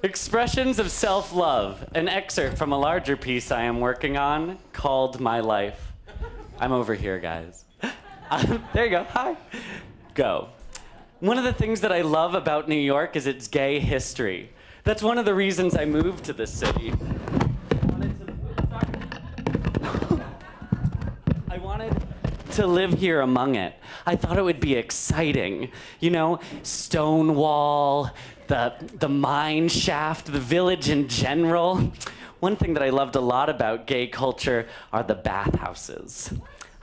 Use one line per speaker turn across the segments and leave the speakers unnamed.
Expressions of self-love, an excerpt from a larger piece I am working on called My Life. I'm over here, guys. There you go, hi. Go. One of the things that I love about New York is its gay history. That's one of the reasons I moved to this city. I wanted to live here among it. I thought it would be exciting. You know, Stonewall, the mine shaft, the village in general. One thing that I loved a lot about gay culture are the bathhouses.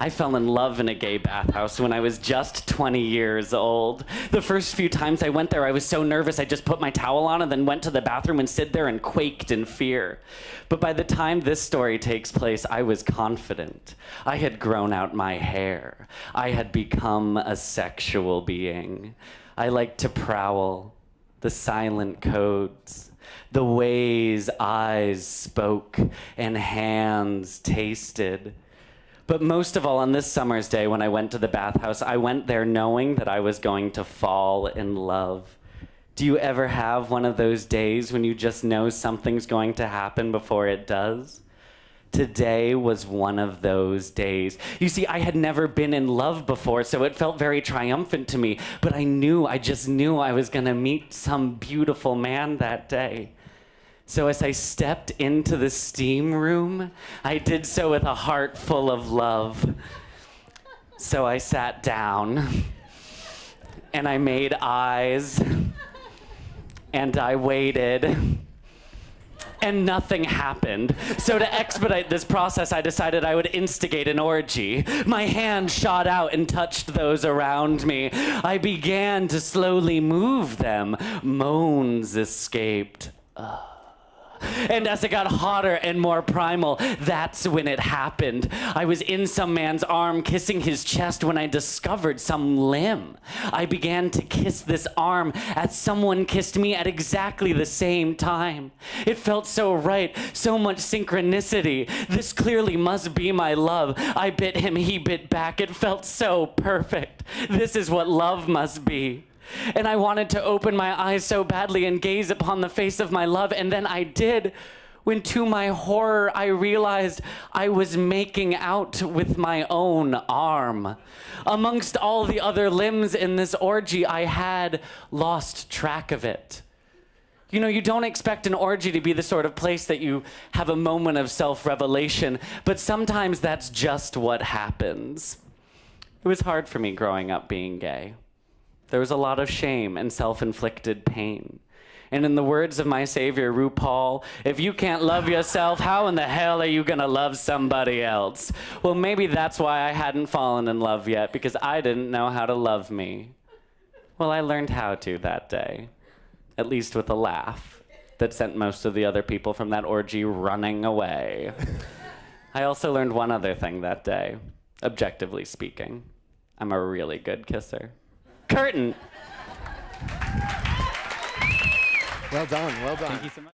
I fell in love in a gay bathhouse when I was just 20 years old. The first few times I went there, I was so nervous I just put my towel on and then went to the bathroom and stood there and quaked in fear. But by the time this story takes place, I was confident. I had grown out my hair. I had become a sexual being. I liked to prowl, the silent codes, the ways eyes spoke and hands tasted. But most of all, on this summer's day when I went to the bathhouse, I went there knowing that I was going to fall in love. Do you ever have one of those days when you just know something's going to happen before it does? Today was one of those days. You see, I had never been in love before, so it felt very triumphant to me. But I just knew I was gonna meet some beautiful man that day. So as I stepped into the steam room, I did so with a heart full of love. So I sat down, and I made eyes, and I waited, and nothing happened. So to expedite this process, I decided I would instigate an orgy. My hand shot out and touched those around me. I began to slowly move them. Moans escaped. And as it got hotter and more primal, that's when it happened. I was in some man's arm, kissing his chest, when I discovered some limb. I began to kiss this arm as someone kissed me at exactly the same time. It felt so right, so much synchronicity. This clearly must be my love. I bit him, he bit back. It felt so perfect. This is what love must be. And I wanted to open my eyes so badly and gaze upon the face of my love, and then I did, when to my horror I realized I was making out with my own arm. Amongst all the other limbs in this orgy, I had lost track of it. You know, you don't expect an orgy to be the sort of place that you have a moment of self-revelation, but sometimes that's just what happens. It was hard for me growing up being gay. There was a lot of shame and self-inflicted pain. And in the words of my savior, RuPaul, if you can't love yourself, how in the hell are you gonna love somebody else? Well, maybe that's why I hadn't fallen in love yet, because I didn't know how to love me. Well, I learned how to that day, at least with a laugh that sent most of the other people from that orgy running away. I also learned one other thing that day, objectively speaking. I'm a really good kisser. Curtain.
Well done, well done.
Thank you so much.